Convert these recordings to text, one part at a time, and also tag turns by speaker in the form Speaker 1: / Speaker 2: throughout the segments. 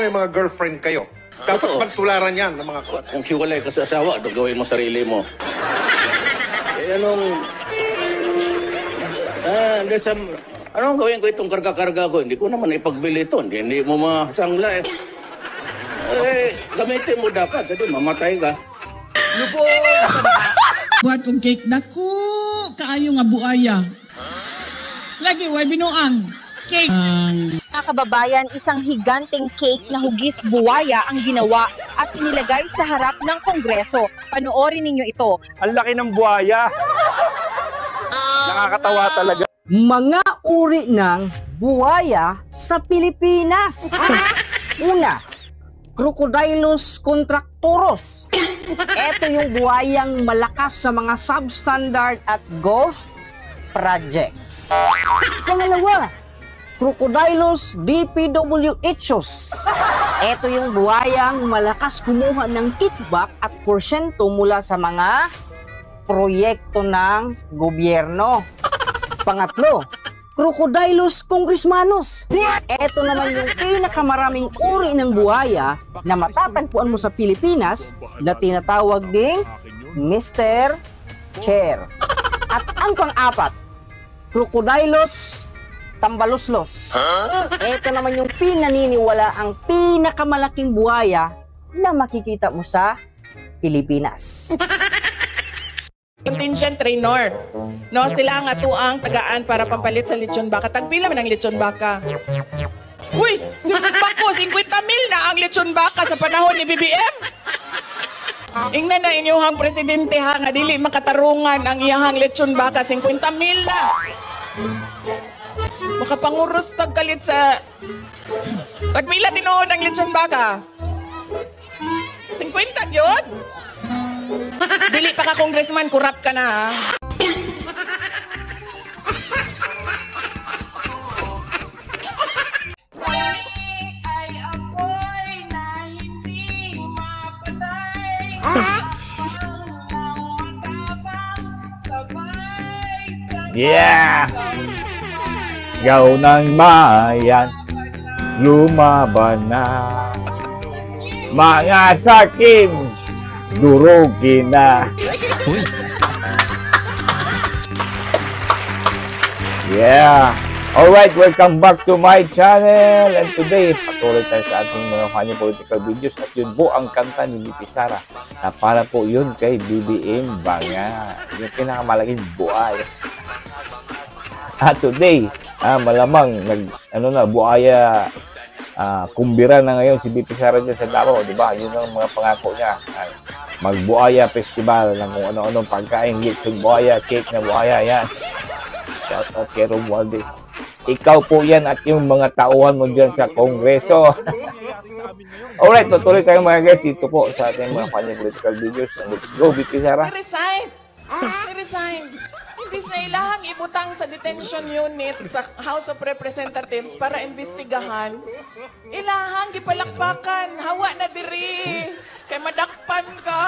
Speaker 1: may mga girlfriend kayo. Dapat magtularan yan ng mga kwan.
Speaker 2: Kung hiwalay ka sa asawa, gawin mo sarili mo. Eh, anong gawin ko itong karga-karga ko? Hindi ko naman ipagbili ito. Hindi mo masangla eh. Gamitin mo dapat. Kasi mamatay ka.
Speaker 3: Buat kong cake. Naku, kaayo nga buaya. Lagi, way binuang. Cake.
Speaker 4: Mga kababayan, isang higanteng cake na hugis buwaya ang ginawa at inilagay sa harap ng Kongreso. Panoorin ninyo ito.
Speaker 5: Ang laki ng buhaya. Nakakatawa talaga.
Speaker 6: Mga uri ng buwaya sa Pilipinas. Una, Crocodylus contracturus. Ito yung buwayang malakas sa mga substandard at ghost projects. Pangalawa, Crocodylus dpwhus. Ito yung buwayang malakas kumuha ng kickback at porsyento mula sa mga proyekto ng gobyerno. Pangatlo, Crocodylus congressmanus. Ito naman yung pinakamaraming uri ng buhaya na matatagpuan mo sa Pilipinas na tinatawag ding Mr. Chair. At ang pang-apat, Crocodylus tambaluslos. Ito naman yung pinaniniwala ang pinakamalaking buhaya na makikita mo sa Pilipinas.
Speaker 7: Contingent trainer. No, sila nga tuang tagaan para pampalit sa lechon baka. Tagpila man ang lechon baka. Uy, bako, 50 mil na ang lechon baka sa panahon ni BBM. Ingnan na inyong presidente ha, nga dili makatarungan ang iyahang lechon baka, 50 mil na. Makapanguros tagkalit sa... Tagpila tinuod ang lechon baka. 50 yun? Dili pa ka congressman, kurap ka na ha. Ay apoy na hindi mapatay.
Speaker 5: Yeah! Gaw ng bayan, lumaban na. Mga sakim, durugin na. Yeah! Alright, welcome back to my channel. And today, patuloy tayo sa ating mga funny political videos. At yun po ang kanta ni BP Sara. Na para po yun kay BBM Banga. Yung pinakamalaking buhay. At today, malamang buhaya kumbira na ngayon si BP Sara dyan sa Davao, di ba? Yun ang mga pangako niya. Magbuhaya festival ng kung ano-anong pagkain, lechon buhaya, cake na buhaya, yan. Shout out kay Romualdez. Ikaw po yan at yung mga tauhan mo dyan sa Kongreso. Alright, tutuloy tayo mga guys dito po sa ating mga funny political videos. Let's go, BP Sara.
Speaker 7: I-resign. Imbis na ilahang ibutang sa detention unit sa House of Representatives para imbestigahan, ilahang gipalakpakan, hawa na diri, kay madakpan ka.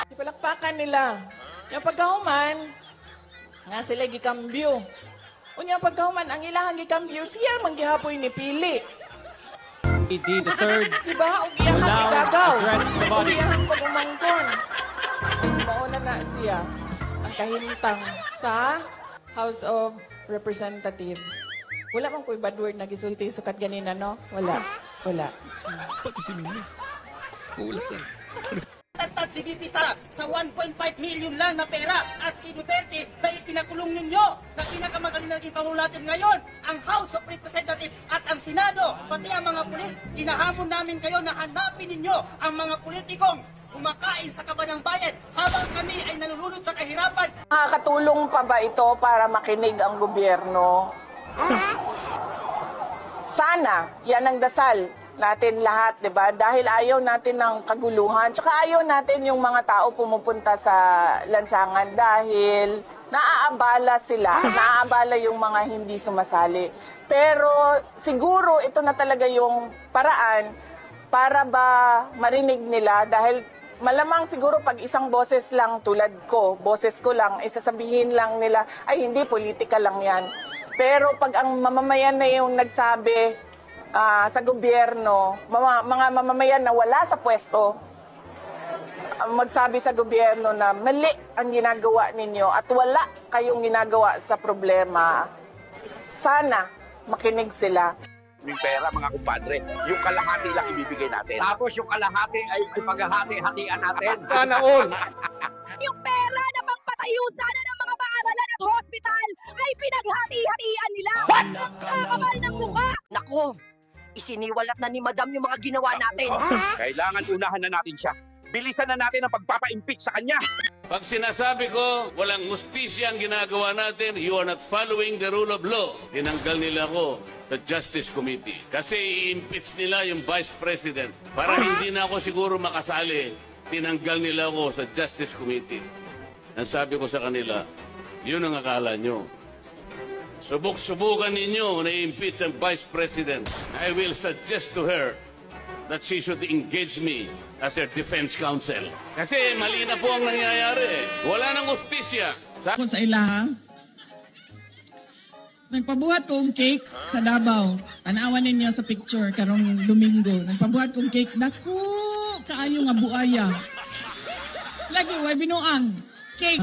Speaker 7: Gipalakpakan nila. Yung pagkahuman, nga sila gikambyo. Unyang pagkahuman, ang ilahang gikambyo, siya manggihapoy ni Pili.
Speaker 8: The third
Speaker 7: diba? O iyahang igagaw. O iyahang pag-umangkon. So, mauna na siya ang kahintang sa House of Representatives. Wala mang po'y bad word na gisulti sukat ganina, no? Wala.
Speaker 8: pati si Mimi. Ulat yan.
Speaker 9: At si BP Sara sa 1.5 million lang na pera at si Duterte na ipinakulong ninyo na pinakamagaling na ipangulo natin ngayon ang House of Representatives at ang Senado, pati ang mga pulis. Dinahamon namin kayo na hanapin ninyo ang mga politikong kumakain sa kaba ng bayan habang kami ay nalulunod sa kahirapan.
Speaker 7: Makakatulong pa ba ito para makinig ang gobyerno? Sana, yan ang dasal natin lahat, 'di ba? Dahil ayaw natin ng kaguluhan, tsaka ayaw natin yung mga tao pumupunta sa lansangan dahil naaabala sila, naaabala yung mga hindi sumasali. Pero siguro ito na talaga yung paraan para ba marinig nila dahil malamang siguro pag isang boses lang tulad ko, boses ko lang, isasabihin lang nila, ay hindi, politika lang yan. Pero pag ang mamamayan na yung nagsabi sa gobyerno, mga mamamayan na wala sa pwesto, magsabi sa gobyerno na mali ang ginagawa ninyo at wala kayong ginagawa sa problema, sana makinig sila.
Speaker 10: Yung pera, mga kumpadre, yung kalahati lang ibibigay natin. Tapos yung kalahati ay paghahati-hatian natin.
Speaker 1: Sana all.
Speaker 4: Yung pera na pangpatayo sana ng mga paaralan at hospital ay pinaghati-hatian nila. Ang kakapal ng mukha.
Speaker 6: Nako, isiniwalat na ni Madam yung mga ginawa natin.
Speaker 10: Kailangan unahan na natin siya. Bilisan na natin ang pagpapa-impeach sa kanya.
Speaker 2: Pag sinasabi ko, walang justisya ang ginagawa natin, you are not following the rule of law. Tinanggal nila ako sa Justice Committee. Kasi i-impeach nila yung Vice President. Para hindi na ako siguro makasali, tinanggal nila ako sa Justice Committee. Ang sabi ko sa kanila, yun ang akala nyo. Subok-subukan ninyo na i-impeach ang Vice President. I will suggest to her that she should engage me as her defense counsel. Kasi mali na po ang nangyayari. Wala nang justisya.
Speaker 3: Ako sa ilaha. Nagpabuhat kong cake sa Davao. Tanawan ninyo sa picture karong Domingo. Nagpabuhat kong cake. Naku, kaayo nga buaya. Lagi, way binuang. Cake.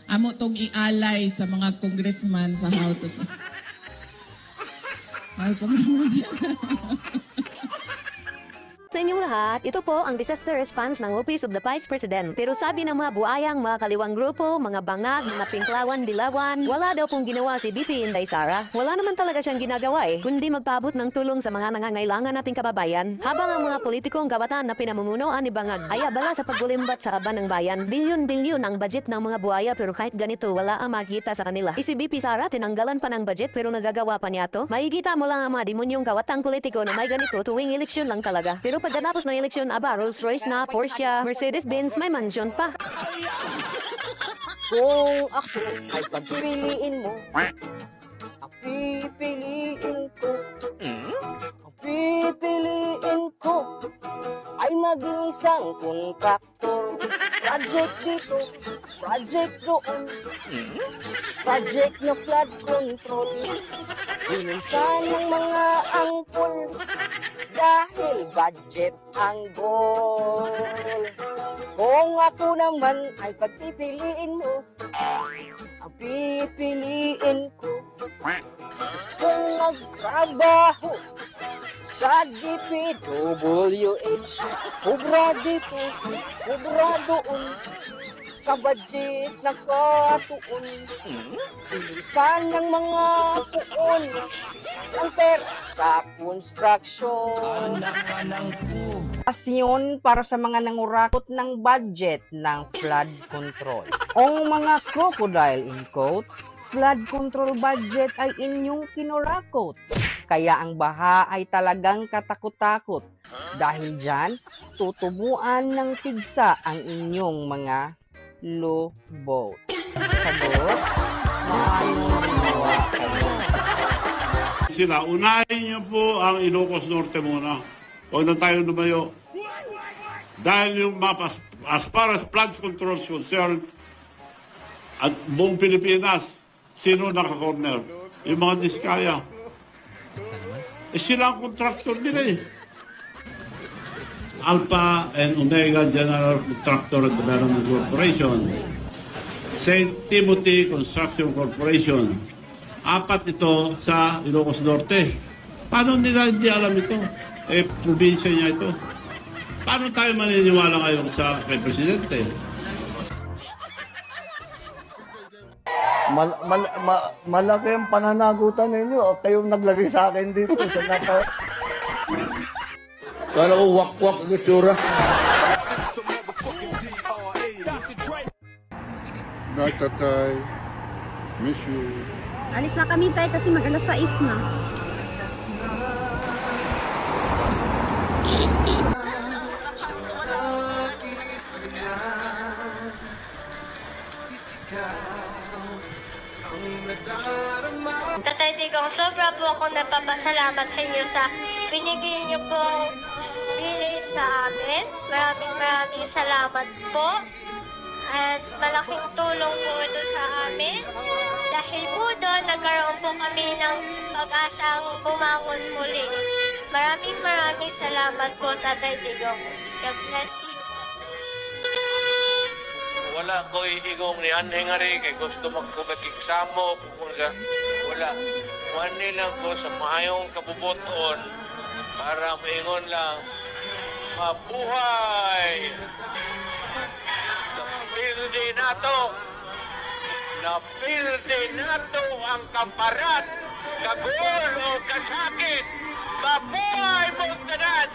Speaker 3: Amo tong ialay sa mga congressman sa House of
Speaker 11: Sa inyong lahat, ito po ang disaster response ng Office of the Vice President. Pero sabi ng mga buayang, mga kaliwang grupo, mga bangag, mga pinklawan, dilawan, wala daw pong ginawa si BP Inday Sara. Wala naman talaga siyang ginagawa kundi magpaabot ng tulong sa mga nangangailangan nating kababayan. Habang ang mga politikong gabatan na pinamumunuan ni Bangag ay abala sa paggulimbat sa kaban ng bayan. Bilyon-bilyon ang budget ng mga buaya pero kahit ganito, wala ang makita sa kanila. Si BP Sara, tinanggalan pa ng budget pero nagagawa pa niya to. Makikita mo lang ang mga demonyong gawatang politiko na may ganito tuwing eleksyon lang talaga. Pero pagkatapos ng eleksyon, Rolls Royce na, Porsche, Mercedes-Benz, may mansion pa.
Speaker 6: Kung ako ay pagpiliin mo, pipiliin ko. Pipiliin ko ay maging isang kontraktor. Project dito, project doon. Project na flood control. Minsan ng mga angkol dahil budget ang goal. Kung ako naman ay pagpipiliin mo, ang pipiliin ko. Kung magtrabaho sa DPWH, kubra dito, kubra doon, sa budget na katuon. Bilisan ng mga puon ang pera sa construction. Pasyon para sa mga nangurakot ng budget ng flood control. Ang mga crocodile in quote, flood control budget ay inyong kinurakot. Kaya ang baha ay talagang katakot-takot. Dahil dyan, tutubuan ng tigsa ang inyong mga lubot. Sagot, maayong ginawa kayo.
Speaker 12: Sila, unahin niyo po ang Ilocos Norte muna. Huwag na tayo lumayo. Dahil yung map, as far as flood control is concerned, at buong Pilipinas, sino naka-corner? Yung mga diskaya. Sila ang contractor nila Alpha and Omega General Contractor and Development Corporation, St. Timothy Construction Corporation. 4 ito sa Ilocos Norte. Paano nila hindi alam ito? Probinsya niya ito. Paano tayo maniniwala ngayon sa kay Presidente?
Speaker 13: Malaki ang pananagutan ninyo. Kayong naglagay sa akin dito.
Speaker 2: Kala ko wak-wak ang itsura.
Speaker 12: Night, Tatay. Miss you.
Speaker 11: Alis na kami tayo kasi mag-alas 6 na.
Speaker 14: Tatay Digong, sobra po ako napapasalamat sa inyo sa binigay niyo pong bili sa amin. Maraming salamat po. At malaking tulong po ito sa amin. dahil po doon, nagkaroon po kami ng pag-asang bumangon muli. Maraming salamat po, Tatay Digong. God bless you.
Speaker 2: Wala ko igong ni Anhengari kay gusto magkubakiksamo kung sa wala. Wani lang ko sa maayong kabubuton para maingon lang mabuhay. Napildi nato ang kamparan, kagul o kasakit. Mabuhay mo tanan!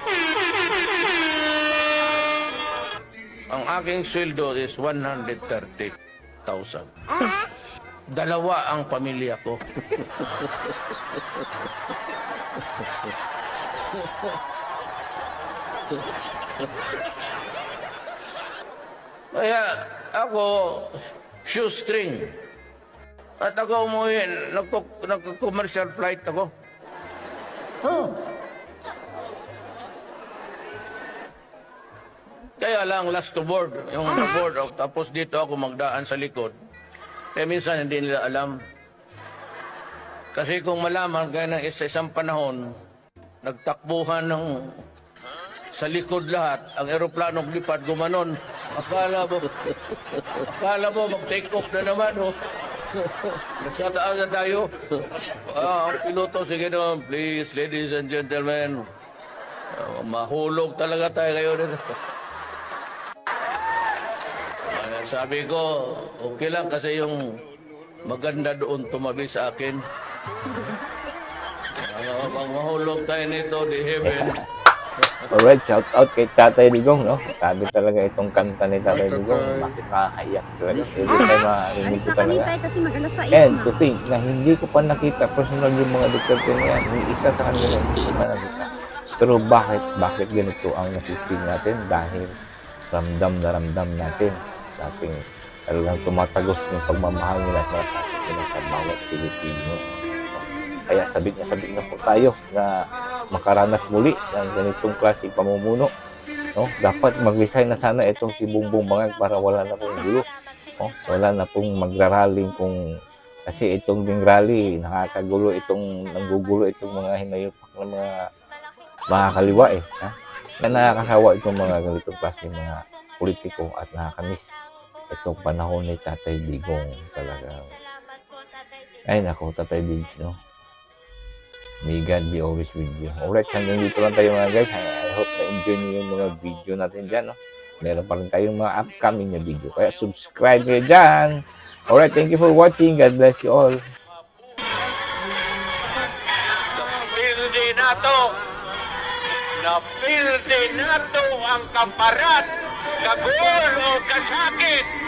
Speaker 2: Ang aking sweldo is 130,000. Dalawa ang pamilya ko. Kaya ako, shoestring. At ako umuwi, nagko-commercial flight ako. Kaya lang last to board, yung board out, tapos dito ako magdaan sa likod. Kaya minsan hindi nila alam. Kasi kung malaman, kaya ng isang panahon, nagtakbuhan ng sa likod lahat, ang eroplanong lipad gumanon. Akala mo mag-take off na naman, oh. Nasa taas na tayo. Ang piloto, sige naman, please, ladies and gentlemen. Mahulog talaga tayo ngayon. Sabi ko, okay lang kasi yung maganda doon tumabi sa akin. Mahulog tayo nito, the heaven.
Speaker 5: Alright, shout out kay Tatay Digong, no? Sabi talaga itong kanta ni Tatay Digong, bakit nakakaiyak talaga. Every time marinig ko talaga. And to think na hindi ko pa nakita personal yung mga Duterte na yan. Yung isa sa kanila hindi ko pa nakita. Pero bakit ganito ang nakikita natin? Dahil ramdam na ramdam natin. Dating talagang tumatagos yung pagmamahal nila at masakit nila sa bawat Pilipino. Kaya sabik na po tayo na makaranas muli ng ganitong klaseng pamumuno. No? Dapat mag-resign na sana itong si Bongbong Bangag para wala na pong gulo. No? Wala na pong magraraling kung kasi itong ding rally nakakagulo nanggugulo itong mga hinayupak na mga kaliwa eh. Ha? Na nakakasawa itong mga ganitong klaseng mga politiko at nakakamiss itong panahon ni Tatay Digong talaga. Ay nako, Tatay Diggs, no? May God be always with you. Alright, hanggang dito lang tayo mga guys. I hope na-enjoy niyo yung mga video natin dyan, no? Meron pa rin tayong mga upcoming na video. Kaya subscribe kayo dyan. Alright, thank you for watching. God bless you all.
Speaker 10: Napildi nato ang kamparan, kagul o kasakit.